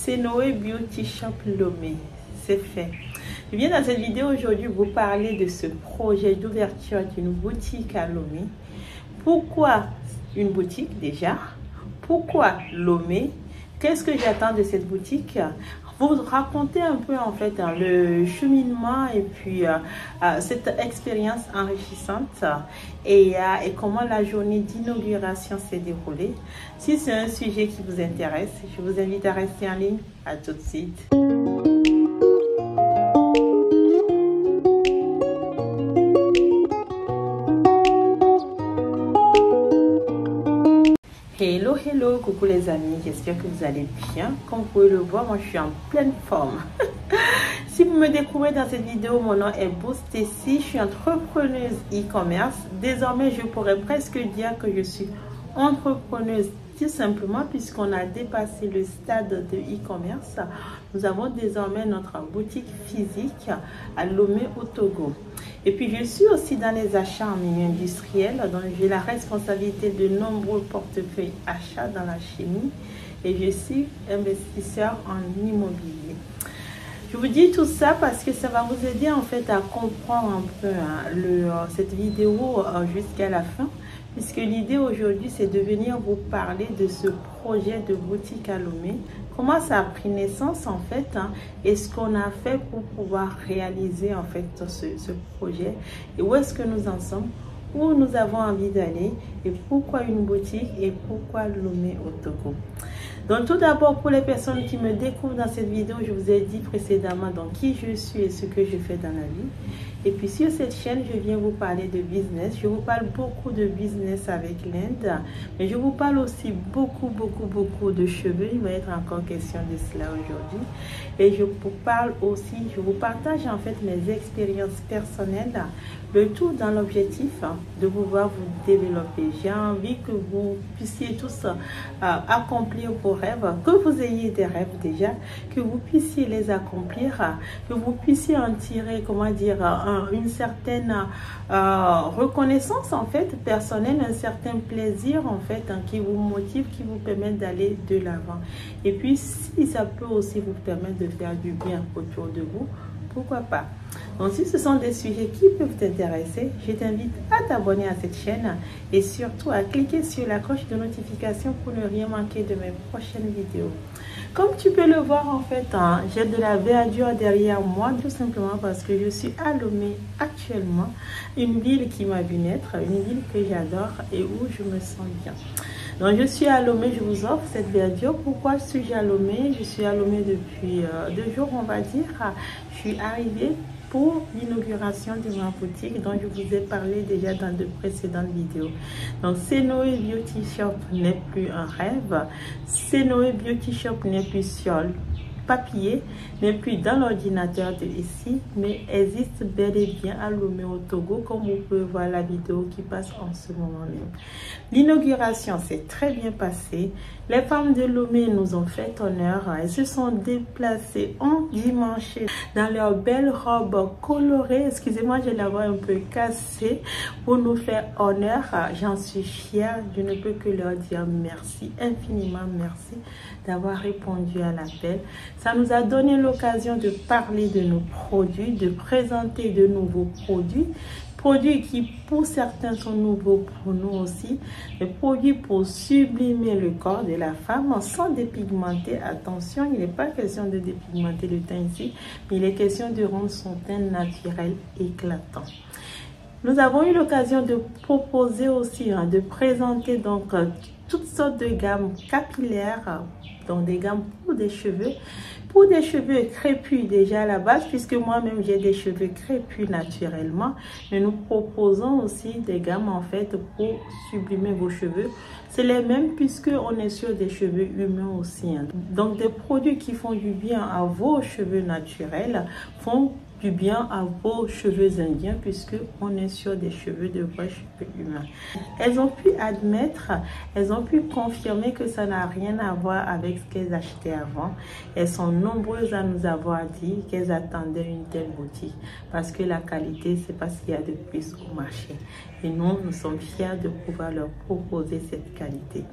C'est Noé Beauty Shop Lomé, c'est fait. Je viens dans cette vidéo aujourd'hui vous parler de ce projet d'ouverture d'une boutique à Lomé. Pourquoi une boutique déjà? Pourquoi Lomé? Qu'est-ce que j'attends de cette boutique? Vous raconter un peu en fait le cheminement et puis cette expérience enrichissante et comment la journée d'inauguration s'est déroulée. Si c'est un sujet qui vous intéresse, je vous invite à rester en ligne. À tout de suite. Hello, hello, coucou les amis, j'espère que vous allez bien. Comme vous pouvez le voir, moi je suis en pleine forme. Si vous me découvrez dans cette vidéo, mon nom est Boostécy, je suis entrepreneuse e-commerce. Désormais, je pourrais presque dire que je suis entrepreneuse tout simplement puisqu'on a dépassé le stade de e-commerce. Nous avons désormais notre boutique physique à Lomé au Togo. Et puis je suis aussi dans les achats en milieu industriel, donc j'ai la responsabilité de nombreux portefeuilles achats dans la chimie et je suis investisseur en immobilier. Je vous dis tout ça parce que ça va vous aider en fait à comprendre un peu cette vidéo jusqu'à la fin, puisque l'idée aujourd'hui c'est de venir vous parler de ce projet de boutique à Lomé. Comment ça a pris naissance en fait et ce qu'on a fait pour pouvoir réaliser en fait ce projet et où est-ce que nous en sommes, où nous avons envie d'aller et pourquoi une boutique et pourquoi Lomé au Togo. Donc tout d'abord, pour les personnes qui me découvrent dans cette vidéo, je vous ai dit précédemment donc qui je suis et ce que je fais dans la vie. Et puis sur cette chaîne, je viens vous parler de business. Je vous parle beaucoup de business avec l'Inde, mais je vous parle aussi beaucoup de cheveux. Il va être encore question de cela aujourd'hui. Et je vous parle aussi, je vous partage en fait mes expériences personnelles, le tout dans l'objectif de pouvoir vous développer. J'ai envie que vous puissiez tous accomplir vos rêves, que vous ayez des rêves déjà, que vous puissiez les accomplir, que vous puissiez en tirer, comment dire, une certaine reconnaissance en fait personnelle, un certain plaisir en fait qui vous motive, qui vous permet d'aller de l'avant. Et puis si ça peut aussi vous permettre de faire du bien autour de vous, pourquoi pas. Donc si ce sont des sujets qui peuvent t'intéresser, je t'invite à t'abonner à cette chaîne et surtout à cliquer sur la cloche de notification pour ne rien manquer de mes prochaines vidéos. Comme tu peux le voir en fait, j'ai de la verdure derrière moi tout simplement parce que je suis à Lomé actuellement, une ville qui m'a vu naître, une ville que j'adore et où je me sens bien. Donc je suis à Lomé, je vous offre cette verdure. Pourquoi suis-je à Lomé? Je suis à Lomé depuis 2 jours on va dire. Je suis arrivée pour l'inauguration de ma boutique dont je vous ai parlé déjà dans de précédentes vidéos. Donc c'est Noé Beauty Shop n'est plus un rêve, c'est Noé Beauty Shop n'est plus sur papier, n'est plus dans l'ordinateur de ici, mais existe bel et bien à Lomé au Togo, comme vous pouvez voir la vidéo qui passe en ce moment même. L'inauguration s'est très bien passée. Les femmes de Lomé nous ont fait honneur. Elles se sont déplacées en dimanche dans leurs belles robes colorées. Excusez-moi, je la vois un peu cassée pour nous faire honneur. J'en suis fière. Je ne peux que leur dire merci, infiniment merci d'avoir répondu à l'appel. Ça nous a donné l'occasion de parler de nos produits, de présenter de nouveaux produits. Produits qui pour certains sont nouveaux pour nous aussi. Des produits pour sublimer le corps de la femme sans dépigmenter. Attention, il n'est pas question de dépigmenter le teint ici, mais il est question de rendre son teint naturel éclatant. Nous avons eu l'occasion de proposer aussi, de présenter donc toutes sortes de gammes capillaires, donc des gammes pour des cheveux crépus déjà à la base, puisque moi-même j'ai des cheveux crépus naturellement, mais nous proposons aussi des gammes en fait pour sublimer vos cheveux. C'est les mêmes puisque on est sur des cheveux humains aussi. Donc des produits qui font du bien à vos cheveux naturels du bien à vos cheveux indiens, puisque on est sur des cheveux de vrais cheveux humains. Elles ont pu admettre, elles ont pu confirmer que ça n'a rien à voir avec ce qu'elles achetaient avant. Elles sont nombreuses à nous avoir dit qu'elles attendaient une telle boutique parce que la qualité, c'est pas ce qu'il y a de plus au marché. Et nous sommes fiers de pouvoir leur proposer cette qualité.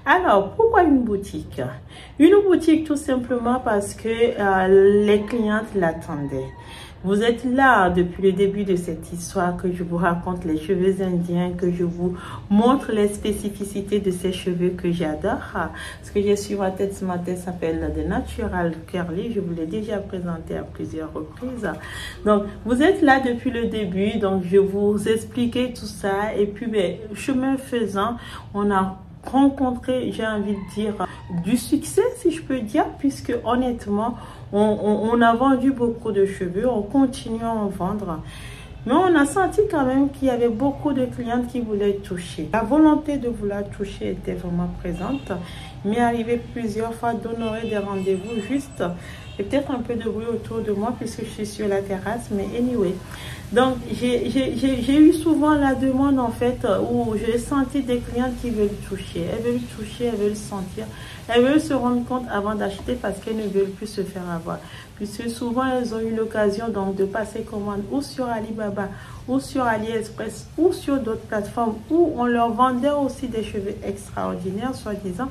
Alors, pourquoi une boutique? Une boutique tout simplement parce que les clientes l'attendaient. Vous êtes là depuis le début de cette histoire que je vous raconte les cheveux indiens, que je vous montre les spécificités de ces cheveux que j'adore. Ce que j'ai sur ma tête ce matin s'appelle The Natural Curly. Je vous l'ai déjà présenté à plusieurs reprises. Donc, vous êtes là depuis le début. Donc, je vous expliquais tout ça. Et puis, chemin faisant, on a rencontré, j'ai envie de dire, du succès, si je peux dire, puisque honnêtement, on a vendu beaucoup de cheveux, on continue à en vendre. Mais on a senti quand même qu'il y avait beaucoup de clientes qui voulaient toucher. La volonté de vouloir toucher était vraiment présente. Il m'est arrivé plusieurs fois d'honorer des rendez-vous juste. Et peut-être un peu de bruit autour de moi puisque je suis sur la terrasse, mais anyway. Donc, j'ai eu souvent la demande en fait où j'ai senti des clientes qui veulent toucher. Elles veulent toucher, elles veulent sentir. Elles veulent se rendre compte avant d'acheter parce qu'elles ne veulent plus se faire avoir. Puisque souvent, elles ont eu l'occasion donc de passer commande ou sur Alibaba, ou sur AliExpress, ou sur d'autres plateformes où on leur vendait aussi des cheveux extraordinaires, soi-disant.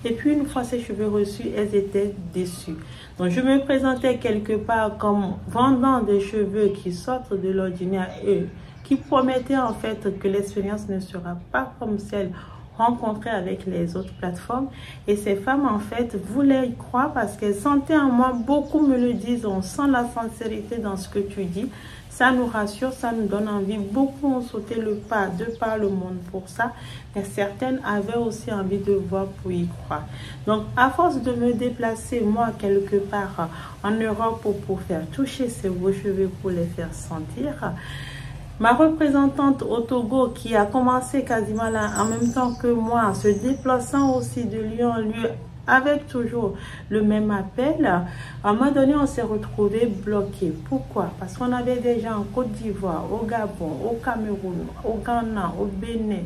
Et puis, une fois ces cheveux reçus, elles étaient déçues. Donc, je me présentais quelque part comme vendant des cheveux qui sortent de l'ordinaire et qui promettaient en fait que l'expérience ne sera pas comme celle rencontrée avec les autres plateformes. Et ces femmes en fait voulaient y croire parce qu'elles sentaient en moi, beaucoup me le disent, on sent la sincérité dans ce que tu dis. Ça nous rassure, ça nous donne envie. Beaucoup ont sauté le pas de par le monde pour ça. Mais certaines avaient aussi envie de voir pour y croire. Donc, à force de me déplacer, moi, quelque part en Europe pour faire toucher ces beaux cheveux, pour les faire sentir, ma représentante au Togo, qui a commencé quasiment là en même temps que moi, se déplaçant aussi de lieu en lieu, avec toujours le même appel, à un moment donné, on s'est retrouvé bloqué. Pourquoi? Parce qu'on avait des gens en Côte d'Ivoire, au Gabon, au Cameroun, au Ghana, au Bénin,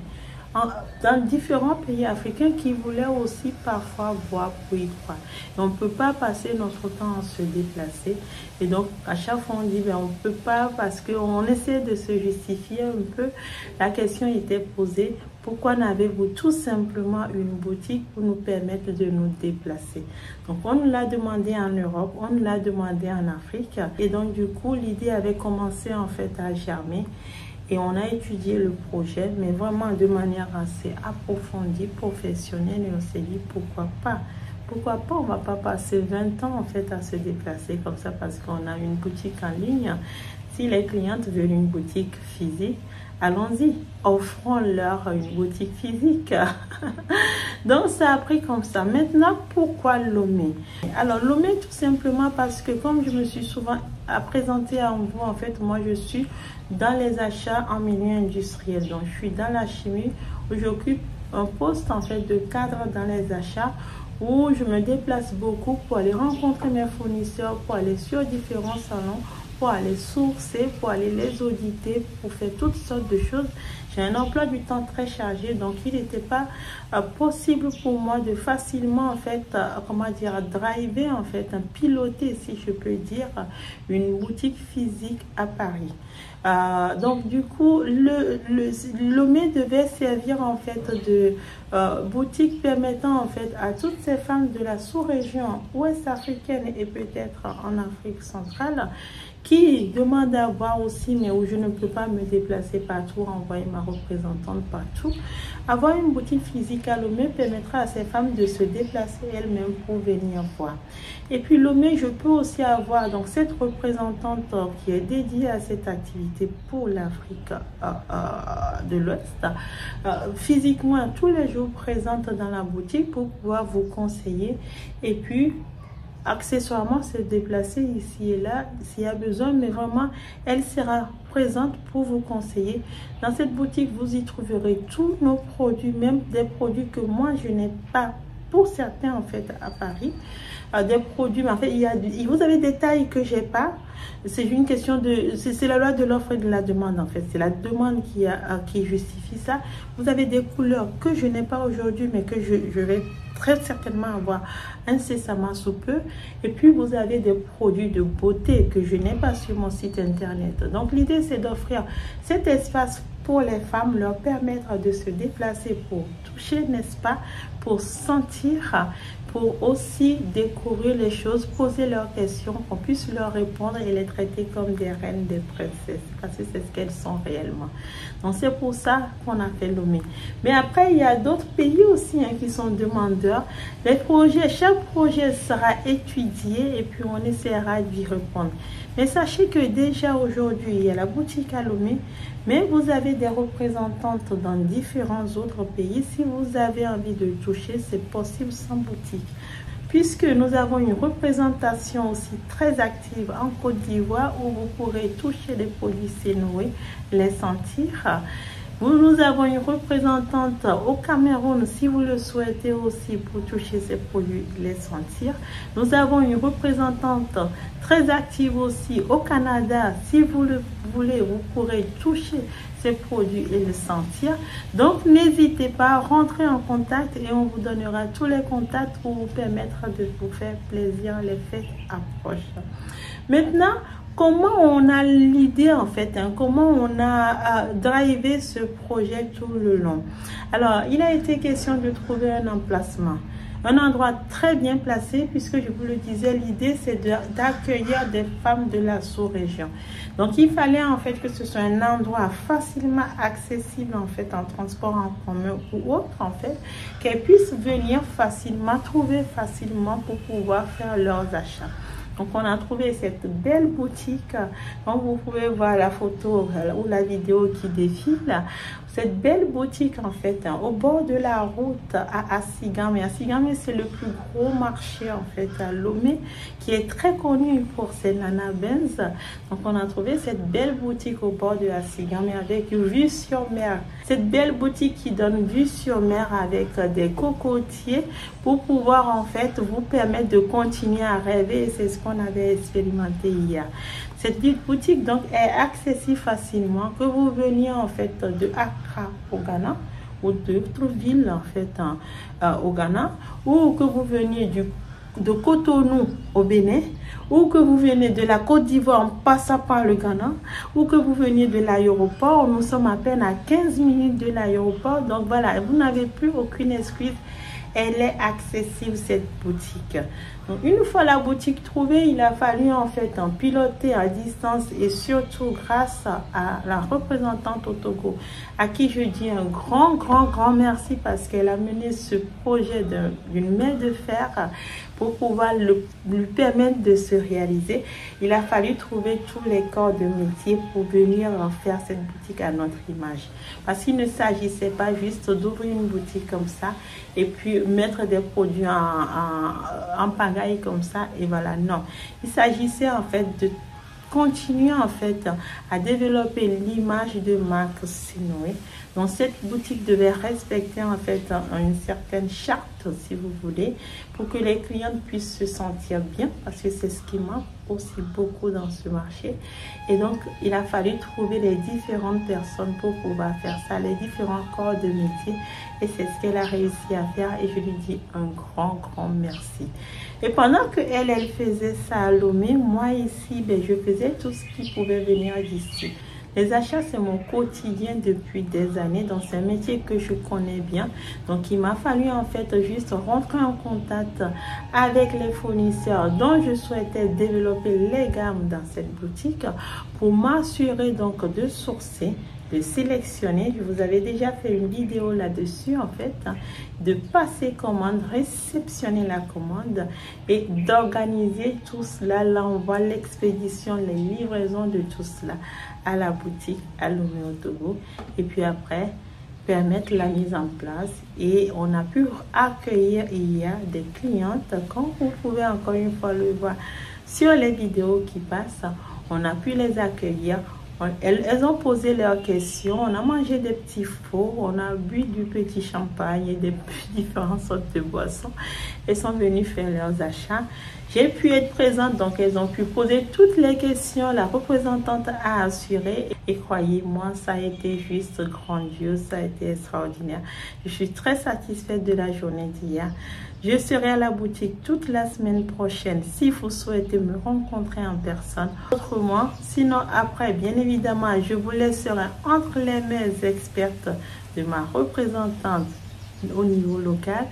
dans différents pays africains qui voulaient aussi parfois voir pour y croire. Et on ne peut pas passer notre temps à se déplacer. Et donc, à chaque fois, on dit, on ne peut pas parce qu'on essaie de se justifier un peu. La question était posée, pourquoi n'avez-vous tout simplement une boutique pour nous permettre de nous déplacer? Donc, on nous l'a demandé en Europe, on nous l'a demandé en Afrique. Et donc, du coup, l'idée avait commencé en fait à germer. Et on a étudié le projet, mais vraiment de manière assez approfondie, professionnelle. Et on s'est dit, pourquoi pas? Pourquoi pas? On ne va pas passer 20 ans en fait à se déplacer comme ça parce qu'on a une boutique en ligne. Si les clientes veulent une boutique physique, allons-y, offrons-leur une boutique physique. Donc, ça a pris comme ça. Maintenant, pourquoi Lomé? Alors, Lomé, tout simplement parce que comme je me suis souvent présentée à vous, en fait, moi, je suis dans les achats en milieu industriel. Donc, je suis dans la chimie où j'occupe un poste, en fait, de cadre dans les achats où je me déplace beaucoup pour aller rencontrer mes fournisseurs, pour aller sur différents salons, pour aller sourcer, pour aller les auditer, pour faire toutes sortes de choses. J'ai un emploi du temps très chargé, donc il n'était pas possible pour moi de facilement, en fait, comment dire, driver, en fait, piloter, si je peux dire, une boutique physique à Paris. Donc, du coup, Lomé devait servir, en fait, de boutique permettant, en fait, à toutes ces femmes de la sous-région ouest africaine et peut-être en Afrique centrale, qui demande à voir aussi, mais où je ne peux pas me déplacer partout, envoyer ma représentante partout. Avoir une boutique physique à Lomé permettra à ces femmes de se déplacer elles-mêmes pour venir voir. Et puis Lomé, je peux aussi avoir donc cette représentante qui est dédiée à cette activité pour l'Afrique de l'Ouest, physiquement tous les jours présente dans la boutique pour pouvoir vous conseiller et puis accessoirement se déplacer ici et là s'il y a besoin, mais vraiment elle sera présente pour vous conseiller. Dans cette boutique, vous y trouverez tous nos produits, même des produits que moi je n'ai pas pour certains en fait à Paris, des produits, mais en fait vous avez des tailles que j'ai pas, c'est une question de, c'est la loi de l'offre et de la demande en fait. C'est la demande qui justifie ça. Vous avez des couleurs que je n'ai pas aujourd'hui, mais que je vais très certainement avoir incessamment sous peu. Et puis vous avez des produits de beauté que je n'ai pas sur mon site internet. Donc l'idée c'est d'offrir cet espace pour les femmes, leur permettre de se déplacer pour toucher, n'est-ce pas, pour sentir, pour aussi découvrir les choses, poser leurs questions, qu'on puisse leur répondre et les traiter comme des reines, des princesses, parce que c'est ce qu'elles sont réellement. Donc c'est pour ça qu'on a fait Lomé. Mais après, il y a d'autres pays aussi qui sont demandeurs. Les projets, chaque projet sera étudié et puis on essaiera d'y répondre. Mais sachez que déjà aujourd'hui, il y a la boutique à Lomé, mais vous avez des représentantes dans différents autres pays. Si vous avez envie de toucher, c'est possible sans boutique. Puisque nous avons une représentation aussi très active en Côte d'Ivoire où vous pourrez toucher les produits Sénoé, les sentir. Nous avons une représentante au Cameroun, si vous le souhaitez aussi, pour toucher ces produits, les sentir. Nous avons une représentante très active aussi au Canada. Si vous le voulez, vous pourrez toucher ces produits et les sentir. Donc, n'hésitez pas à rentrer en contact et on vous donnera tous les contacts pour vous permettre de vous faire plaisir. Les fêtes approchent. Maintenant, comment on a l'idée en fait, comment on a drivé ce projet tout le long. Alors, il a été question de trouver un emplacement, un endroit très bien placé puisque je vous le disais, l'idée c'est d'accueillir des femmes de la sous-région. Donc, il fallait en fait que ce soit un endroit facilement accessible en fait en transport en commun ou autre en fait, qu'elles puissent venir facilement, trouver facilement pour pouvoir faire leurs achats. Donc, on a trouvé cette belle boutique. Donc, vous pouvez voir la photo ou la vidéo qui défile. Cette belle boutique, en fait, au bord de la route à Asigame. Asigame, c'est le plus gros marché, en fait, à Lomé, qui est très connu pour ses Nana Benz. Donc, on a trouvé cette belle boutique au bord de Asigame avec vue sur mer. Cette belle boutique qui donne vue sur mer avec des cocotiers pour pouvoir, en fait, vous permettre de continuer à rêver. Et c'est ce qu'on avait expérimenté hier. Cette boutique donc est accessible facilement, que vous veniez en fait de Accra au Ghana ou d'autres villes en fait au Ghana, ou que vous veniez de Cotonou au Bénin, ou que vous venez de la Côte d'Ivoire en passant par le Ghana, ou que vous veniez de l'aéroport. Nous sommes à peine à 15 minutes de l'aéroport, donc voilà, vous n'avez plus aucune excuse. Elle est accessible, cette boutique. Donc, une fois la boutique trouvée, il a fallu en fait piloter à distance et surtout grâce à la représentante au Togo, à qui je dis un grand merci parce qu'elle a mené ce projet d'une main de fer pour pouvoir lui permettre de se réaliser. Il a fallu trouver tous les corps de métier pour venir faire cette boutique à notre image. Parce qu'il ne s'agissait pas juste d'ouvrir une boutique comme ça et puis mettre des produits en pagaille comme ça et voilà, non. Il s'agissait en fait de continuer en fait à développer l'image de marque Sénoé. Donc cette boutique devait respecter en fait une certaine charte, si vous voulez, pour que les clients puissent se sentir bien, parce que c'est ce qui manque aussi beaucoup dans ce marché. Et donc il a fallu trouver les différentes personnes pour pouvoir faire ça, les différents corps de métier, et c'est ce qu'elle a réussi à faire et je lui dis un grand merci. Et pendant que elle faisait ça à Lomé, moi ici, je faisais tout ce qui pouvait venir d'ici. Les achats, c'est mon quotidien depuis des années. Donc, c'est un métier que je connais bien. Donc, il m'a fallu en fait juste rentrer en contact avec les fournisseurs dont je souhaitais développer les gammes dans cette boutique pour m'assurer donc de sourcer, de sélectionner. Je vous avais déjà fait une vidéo là-dessus en fait, de passer commande, réceptionner la commande et d'organiser tout cela, l'envoi, l'expédition, les livraisons de tout cela à la boutique à Lomé au Togo, et puis après permettre la mise en place. Et on a pu accueillir hier des clientes, comme vous pouvez encore une fois le voir sur les vidéos qui passent. On a pu les accueillir. Elles ont posé leurs questions, on a mangé des petits fours, on a bu du petit champagne et des différentes sortes de boissons. Elles sont venues faire leurs achats. J'ai pu être présente, donc elles ont pu poser toutes les questions. La représentante a assuré et croyez-moi, ça a été juste grandiose, ça a été extraordinaire. Je suis très satisfaite de la journée d'hier. Je serai à la boutique toute la semaine prochaine si vous souhaitez me rencontrer en personne. Autrement, sinon après, bien évidemment, je vous laisserai entre les mains expertes de ma représentante au niveau local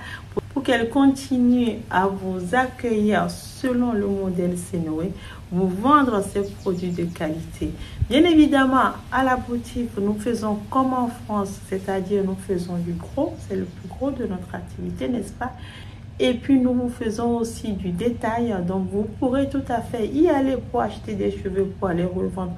pour qu'elle continue à vous accueillir selon le modèle Senoé, vous vendre ces produits de qualité. Bien évidemment, à la boutique, nous faisons comme en France, c'est-à-dire nous faisons du gros, c'est le plus gros de notre activité, n'est-ce pas? Et puis nous vous faisons aussi du détail, donc vous pourrez tout à fait y aller pour acheter des cheveux, pour aller revendre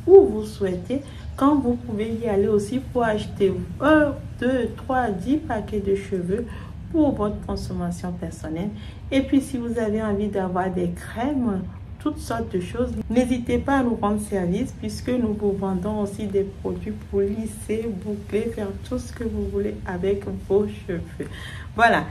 où vous souhaitez, quand vous pouvez y aller aussi pour acheter 1, 2, 3, 10 paquets de cheveux pour votre consommation personnelle. Et puis si vous avez envie d'avoir des crèmes, toutes sortes de choses, n'hésitez pas à nous rendre service puisque nous vous vendons aussi des produits pour lisser, boucler, faire tout ce que vous voulez avec vos cheveux. Voilà.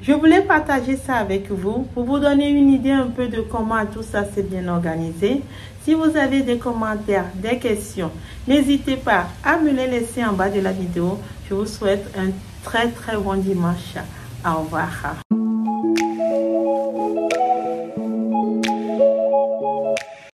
Je voulais partager ça avec vous pour vous donner une idée un peu de comment tout ça s'est bien organisé. Si vous avez des commentaires, des questions, n'hésitez pas à me les laisser en bas de la vidéo. Je vous souhaite un très bon dimanche. Au revoir.